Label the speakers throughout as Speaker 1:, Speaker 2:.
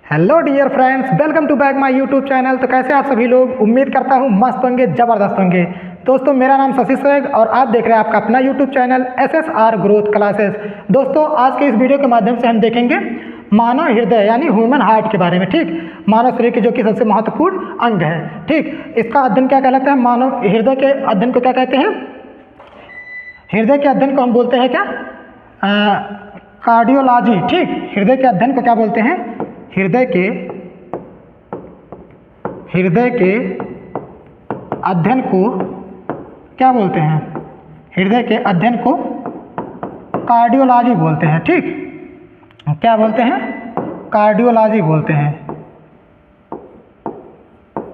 Speaker 1: Hello dear friends, welcome to back my YouTube channel. तो कैसे आप सभी लोग, उम्मीद करता हूँ मस्त होंगे, ज़बरदस्त होंगे। दोस्तों, मेरा नाम शशि सोएग और आप देख रहे हैं आपका अपना YouTube channel SSR growth classes. दोस्तों, आज के इस वीडियो के माध्यम से हम देखेंगे मानव हृदय यानी ह्यूमन हार्ट के बारे में। ठीक, मानव शरीर की जो कि सबसे महत्वपूर्ण अंग है। ठीक, इसका अध्ययन क्या कहलाता है? मानव हृदय के अध्ययन को क्या कहते हैं? हृदय के अध्ययन को हम बोलते हैं क्या? कार्डियोलॉजी। ठीक, हृदय के अध्ययन को क्या बोलते हैं? हृदय के अध्ययन को क्या बोलते हैं? हृदय के अध्ययन को कार्डियोलॉजी बोलते हैं। ठीक, क्या बोलते हैं? कार्डियोलॉजी बोलते हैं।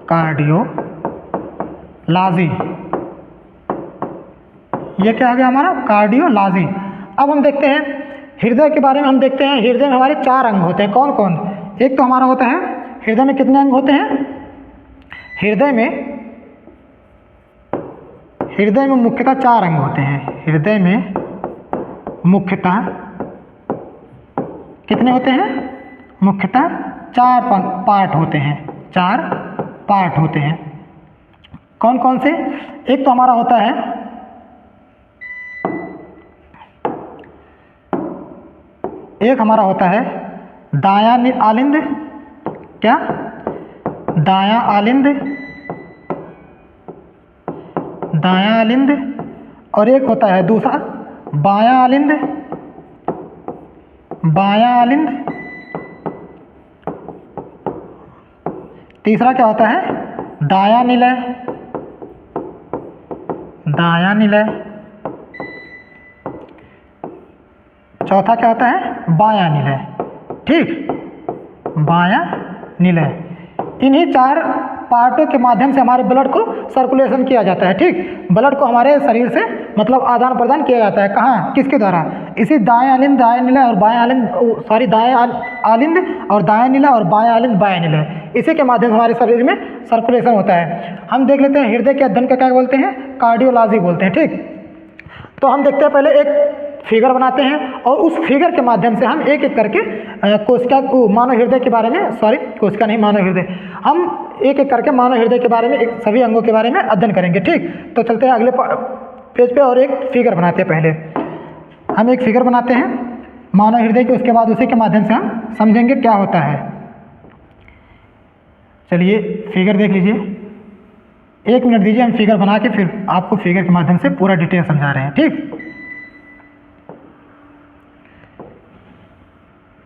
Speaker 1: कार्डियोलॉजी, ये क्या हो गया हमारा? कार्डियोलॉजी। अब हम देखते हैं हृदय के बारे में। हम देखते हैं हृदय में हमारे 4 अंग होते हैं। कौन कौन? एक तो हमारा होता है, हृदय में कितने अंग होते हैं? हृदय में मुख्यतः 4 अंग होते हैं। हृदय में मुख्यतः कितने होते हैं? मुख्यतः 4 पार्ट होते हैं। 4 पार्ट होते हैं। कौन कौन से? एक तो हमारा होता है दायां आलिंद। क्या? दायां आलिंद। और एक होता है दूसरा बायां आलिंद। तीसरा क्या होता है? दायां निलय। चौथा क्या होता है? बायां निलय। ठीक, बायां निलय। इन्हीं 4 पार्टों के माध्यम से हमारे ब्लड को सर्कुलेशन किया जाता है। ठीक, ब्लड को हमारे शरीर से मतलब आदान प्रदान किया जाता है। कहाँ? किसके द्वारा? इसी दाएं आलिंद, दाएं निलय और बाएं आलिंद, दाएं आलिंद और दाएं निलय और बाएं आलिंद, बाएं निलय, इसी के माध्यम से हमारे शरीर में सर्कुलेशन होता है। हम देख लेते हैं हृदय के अध्ययन का क्या बोलते हैं? कार्डियोलॉजी बोलते हैं। ठीक, तो हम देखते हैं, पहले एक फिगर बनाते हैं और उस फिगर के माध्यम से हम एक एक करके कोशिका को मानव हृदय के बारे में, कोशिका नहीं, मानव हृदय, हम एक एक करके मानव हृदय के बारे में, सभी अंगों के बारे में अध्ययन करेंगे। ठीक, तो चलते हैं अगले पेज पे और एक फिगर बनाते हैं। पहले हम एक फिगर बनाते हैं मानव हृदय की, उसके बाद उसी के माध्यम से हम समझेंगे क्या होता है। चलिए फिगर देख लीजिए। 1 मिनट दीजिए, हम फिगर बना के फिर आपको फिगर के माध्यम से पूरा डिटेल समझा रहे हैं। ठीक,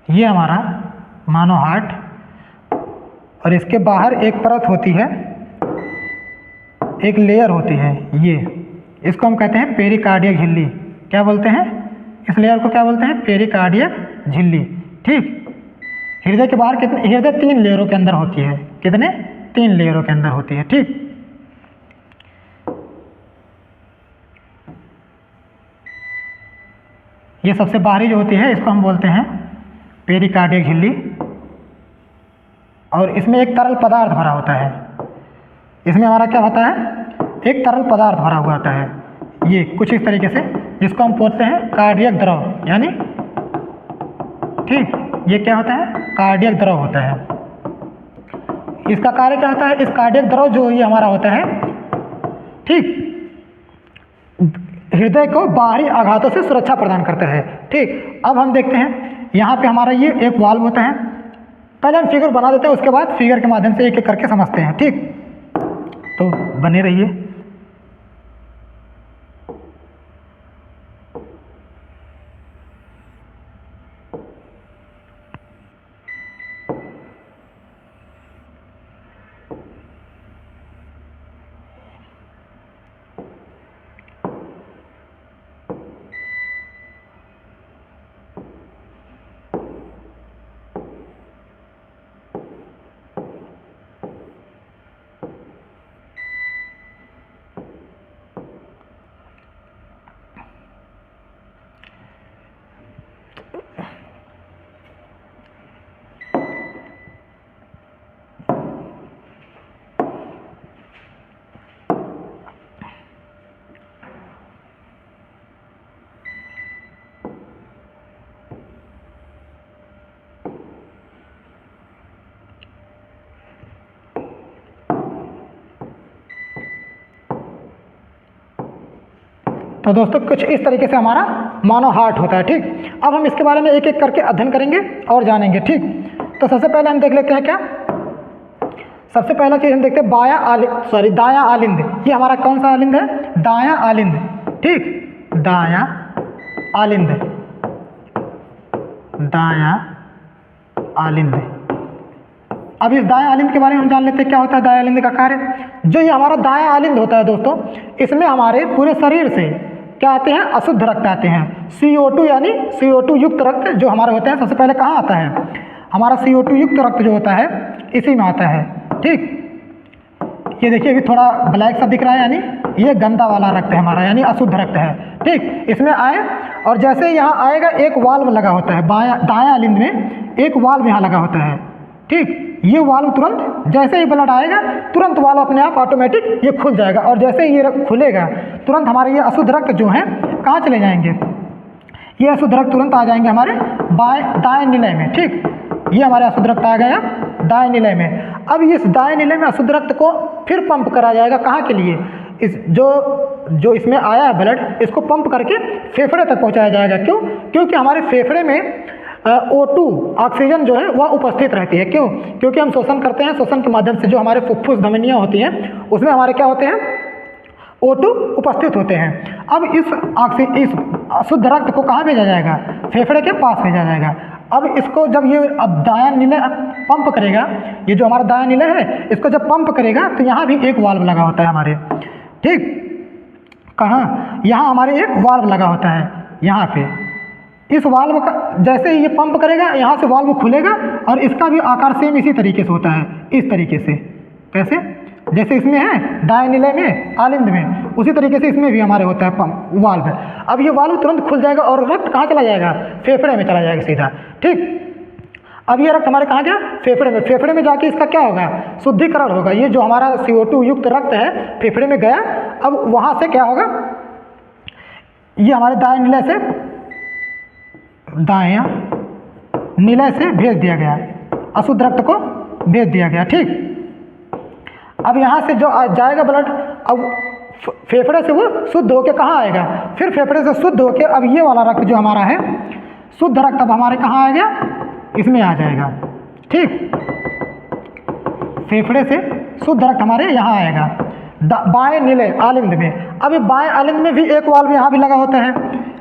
Speaker 1: ये हमारा मानव हार्ट और इसके बाहर एक परत होती है, एक लेयर होती है। ये इसको हम कहते हैं पेरिकार्डियक झिल्ली। क्या बोलते हैं? इस लेयर को क्या बोलते हैं? पेरिकार्डियक झिल्ली। ठीक, हृदय के बाहर हृदय 3 लेयरों के अंदर होती है। कितने? 3 लेयरों के अंदर होती है। ठीक, ये सबसे बाहरी जो होती है इसको हम बोलते हैं पेरिकार्डियक झिल्ली। और इसमें एक तरल पदार्थ भरा होता है। इसमें हमारा क्या होता है? एक तरल पदार्थ भरा हुआ होता है, ये कुछ इस तरीके से, जिसको हम बोलते हैं कार्डियक द्रव। यानी ठीक, ये क्या होता है? कार्डियक द्रव होता है। इसका कार्य क्या होता है? इस कार्डियक द्रव जो ये हमारा होता है, ठीक, हृदय को बाहरी आघातों से सुरक्षा प्रदान करता है। ठीक, अब हम देखते हैं यहाँ पे हमारा ये एक वाल्व होता है। पहले हम फिगर बना देते हैं, उसके बाद फिगर के माध्यम से एक एक करके समझते हैं। ठीक, तो बने रहिए। तो दोस्तों कुछ इस तरीके से हमारा मानव हार्ट होता है। ठीक, अब हम इसके बारे में एक एक करके अध्ययन करेंगे और जानेंगे। ठीक, तो सबसे पहले हम देख लेते हैं क्या, सबसे पहला चीज़ हम देखते हैं दायां आलिंद। ये हमारा कौन सा आलिंद है? दायां आलिंद। ठीक, दायां आलिंद, दायां आलिंद। अब इस दायां आलिंद के बारे में हम जान लेते हैं क्या होता है दायां आलिंद का कार्य। जो ये हमारा दायां आलिंद होता है दोस्तों, इसमें हमारे पूरे शरीर से क्या आते हैं? अशुद्ध रक्त आते हैं। CO2 यानी CO2 युक्त रक्त जो हमारे होते हैं, सबसे पहले कहाँ आता है? हमारा CO2 युक्त रक्त जो होता है इसी में आता है। ठीक, ये देखिए अभी थोड़ा ब्लैक सा दिख रहा है, यानी ये गंदा वाला रक्त है हमारा, यानी अशुद्ध रक्त है। ठीक, इसमें आए और जैसे यहाँ आएगा एक वाल्व लगा होता है दायां आलिंद में, एक वाल्व यहाँ लगा होता है। ठीक, ये वाल्व तुरंत जैसे ही ब्लड आएगा तुरंत वाल्व अपने आप ऑटोमेटिक ये खुल जाएगा, और जैसे ही ये खुलेगा तुरंत हमारे ये अशुद्ध रक्त जो हैं कहाँ चले जाएंगे? ये अशुद्ध रक्त तुरंत आ जाएंगे हमारे दाएं निलय में। ठीक, ये हमारे अशुद्ध रक्त आ गया दाएं निलय में। अब इस दाएं निलय में अशुद्ध रक्त को फिर पंप करा जाएगा, कहाँ के लिए? इस जो इसमें आया है ब्लड, इसको पंप करके फेफड़े तक पहुँचाया जाएगा। क्यों? क्योंकि हमारे फेफड़े में O2 ऑक्सीजन जो है वह उपस्थित रहती है। क्यों? क्योंकि हम श्वसन करते हैं, श्वसन के माध्यम से जो हमारे फुफ्फुस धमनियाँ होती हैं उसमें हमारे क्या होते हैं? O2 उपस्थित होते हैं। अब इस अशुद्ध रक्त को कहाँ भेजा जाएगा? फेफड़े के पास भेजा जाएगा। अब इसको जब ये अब दायां निलय पंप करेगा, ये जो हमारा दायां निलय है इसको जब पंप करेगा तो यहाँ भी एक वाल्व लगा होता है हमारे। ठीक, कहाँ? यहाँ हमारे एक वाल्व लगा होता है यहाँ पे। इस वाल्व का जैसे ही ये पंप करेगा यहाँ से वाल्व खुलेगा, और इसका भी आकार सेम इसी तरीके से होता है, इस तरीके से। कैसे? जैसे इसमें है दाएं निलय में आलिंद में, उसी तरीके से इसमें भी हमारे होता है पंप वाल्व। अब ये वाल्व तुरंत खुल जाएगा और रक्त कहाँ चला जाएगा? फेफड़े में चला जाएगा सीधा। ठीक, अब ये रक्त हमारे कहाँ गया? फेफड़े में। फेफड़े में जाके इसका क्या होगा? शुद्धिकरण होगा। ये जो हमारा CO2 युक्त रक्त है फेफड़े में गया, अब वहाँ से क्या होगा? ये हमारे दाएं निलय से भेज दिया गया, अशुद्ध रक्त को भेज दिया गया। ठीक, अब यहाँ से जो जाएगा ब्लड, अब फेफड़े से वो शुद्ध होके कहाँ आएगा? फिर फेफड़े से शुद्ध होके अब ये वाला रक्त जो हमारा है शुद्ध रक्त अब हमारे कहाँ आ गया? इसमें आ जाएगा। ठीक, फेफड़े से शुद्ध रक्त हमारे यहाँ आएगा बाएं निलय आलिंद में। अब ये बाएं आलिंद में भी एक वाल्व यहाँ भी लगा होता है,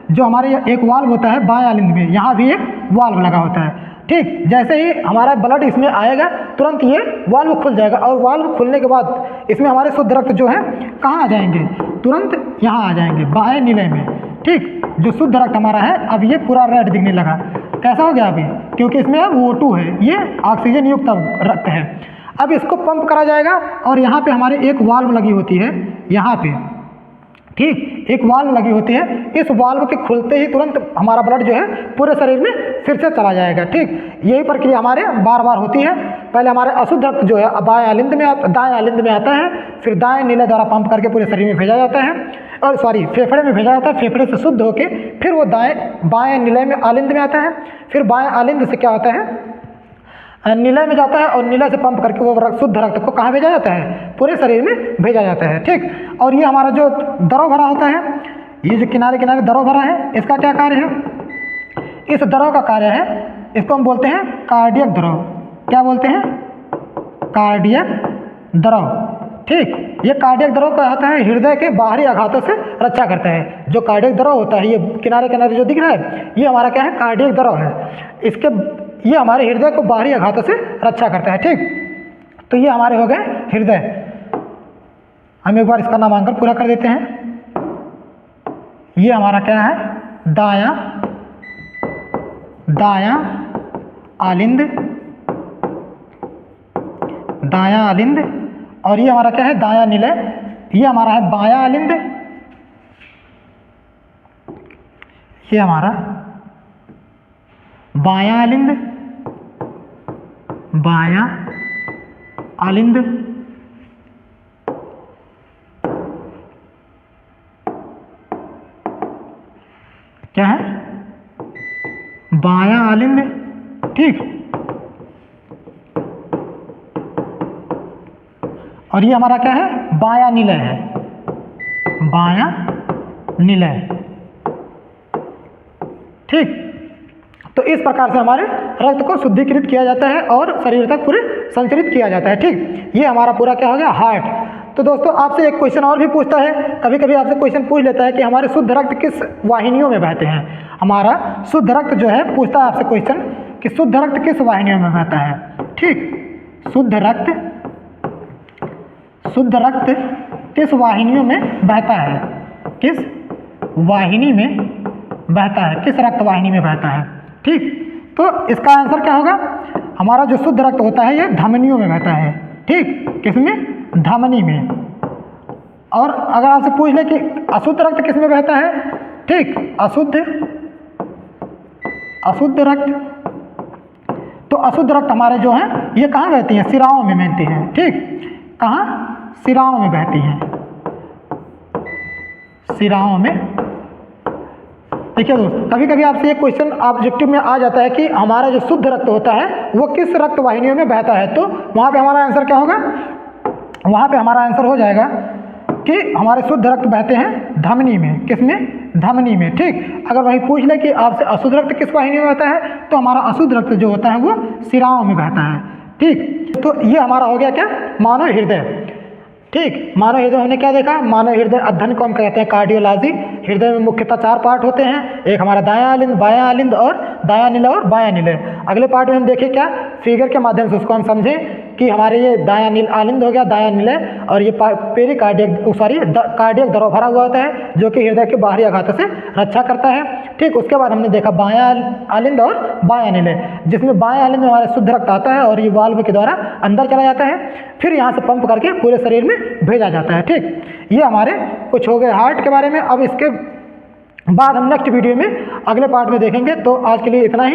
Speaker 1: जो हमारे एक वाल्व होता है बाएं आलिंद में, यहाँ भी एक वाल्व लगा होता है। ठीक, जैसे ही हमारा ब्लड इसमें आएगा तुरंत ये वाल्व खुल जाएगा, और वाल्व खुलने के बाद इसमें हमारे शुद्ध रक्त जो है कहाँ आ जाएंगे? तुरंत यहाँ आ जाएंगे बाएं निलय में। ठीक, जो शुद्ध रक्त हमारा है अब ये पूरा रेड दिखने लगा। कैसा हो गया अभी? क्योंकि इसमें अब O2 है, ये ऑक्सीजन युक्त रक्त है। अब इसको पंप करा जाएगा और यहाँ पे हमारे एक वाल्व लगी होती है यहाँ पे। ठीक, एक वाल्व लगी होती है, इस वाल्व के खुलते ही तुरंत हमारा ब्लड जो है पूरे शरीर में फिर से चला जाएगा। ठीक, यही प्रक्रिया हमारे बार बार होती है। पहले हमारे अशुद्ध रक्त जो है दाएं आलिंद में आता है, फिर दाएं निलय द्वारा पंप करके पूरे शरीर में भेजा जाता है, और फेफड़े में भेजा जाता है। फेफड़े से शुद्ध होके फिर वो बाएं निलय में आलिंद में आता है, फिर बाएं आलिंद से क्या होता है? निलय में जाता है, और निलय से पंप करके वो शुद्ध रक्त को कहाँ भेजा जाता है? पूरे शरीर में भेजा जाता है। ठीक, और ये हमारा जो द्रव भरा होता है, ये जो किनारे किनारे द्रव भरा है, इसका क्या कार्य है? इस द्रव का कार्य है, इसको हम बोलते हैं कार्डियक द्रव। क्या बोलते हैं? कार्डियक द्रव। ठीक, ये कार्डियक द्रव क्या होता है? हृदय के बाहरी आघातों से रक्षा करता है। जो कार्डियक द्रव होता है, ये किनारे किनारे जो दिख रहा है, ये हमारा क्या है? कार्डियक द्रव है। ये हमारे हृदय को बाहरी आघातों से रक्षा करता है। ठीक, तो ये हमारे हो गए हृदय। हम एक बार इसका नामांकन पूरा कर देते हैं। ये हमारा क्या है? दायां आलिंद, और ये हमारा क्या है? दायां निलय। ये हमारा है बायां आलिंद, ये हमारा बायां आलिंद, क्या है? बायां आलिंद। ठीक, और ये हमारा क्या है? बायां निलय है, बायां निलय। ठीक, तो इस प्रकार से हमारे रक्त को शुद्धिकृत किया जाता है और शरीर तक पूरे संचरित किया जाता है। ठीक, ये हमारा पूरा क्या हो गया, हार्ट। तो दोस्तों आपसे एक क्वेश्चन और भी पूछता है, कभी कभी आपसे क्वेश्चन पूछ लेता है कि हमारे शुद्ध रक्त किस वाहिनियों में बहते हैं। हमारा शुद्ध रक्त जो है पूछता है आपसे क्वेश्चन कि शुद्ध रक्त किस वाहिनियों में बहता है। ठीक, शुद्ध रक्त किस वाहिनियों में बहता है, किस वाहिनी में बहता है, किस रक्त वाहिनी में बहता है। ठीक, तो इसका आंसर क्या होगा, हमारा जो शुद्ध रक्त होता है ये धमनियों में बहता है। ठीक, किसमें, धमनी में। और अगर आपसे पूछ ले कि अशुद्ध रक्त किस में बहता है, ठीक, अशुद्ध रक्त, तो अशुद्ध रक्त हमारे जो हैं ये कहाँ बहती हैं, शिराओं में बहती हैं। ठीक, कहाँ, शिराओं में बहती हैं, शिराओं में। देखिए दोस्तों, कभी कभी आपसे एक क्वेश्चन ऑब्जेक्टिव में आ जाता है कि हमारा जो शुद्ध रक्त होता है वो किस रक्त वाहिनियों में बहता है, तो वहाँ पे हमारा आंसर क्या होगा, वहाँ पे हमारा आंसर हो जाएगा कि हमारे शुद्ध रक्त बहते हैं धमनी में। किसमें, धमनी में। ठीक, अगर वही पूछ ले कि आपसे अशुद्ध रक्त किस वाहिनी में बहता है, तो हमारा अशुद्ध रक्त जो होता है वो शिराओं में बहता है। ठीक, तो ये हमारा हो गया क्या, मानव हृदय। ठीक, मानव हृदय हमने क्या देखा, मानव हृदय अध्ययन को हम कहते हैं कार्डियोलॉजी। हृदय में मुख्यतः 4 पार्ट होते हैं, एक हमारा दायां आलिंद, बायां आलिंद और दायां निलय और बायां निलय। अगले पार्ट में हम देखें क्या, फिगर के माध्यम से उसको हम समझें कि हमारे ये दायां आलिंद हो गया, दायां निलय, और ये कार्डियक दबाव भरा हुआ होता है जो कि हृदय के बाहरी आघातों से रक्षा करता है। ठीक, उसके बाद हमने देखा बायां आलिंद और बायां निलय, जिसमें बायां आलिंद में हमारा शुद्ध रक्त आता है और ये वाल्व के द्वारा अंदर चला जाता है, फिर यहाँ से पंप करके पूरे शरीर में भेजा जाता है। ठीक, ये हमारे कुछ हो गए हार्ट के बारे में। अब इसके बाद हम नेक्स्ट वीडियो में अगले पार्ट में देखेंगे। तो आज के लिए इतना ही।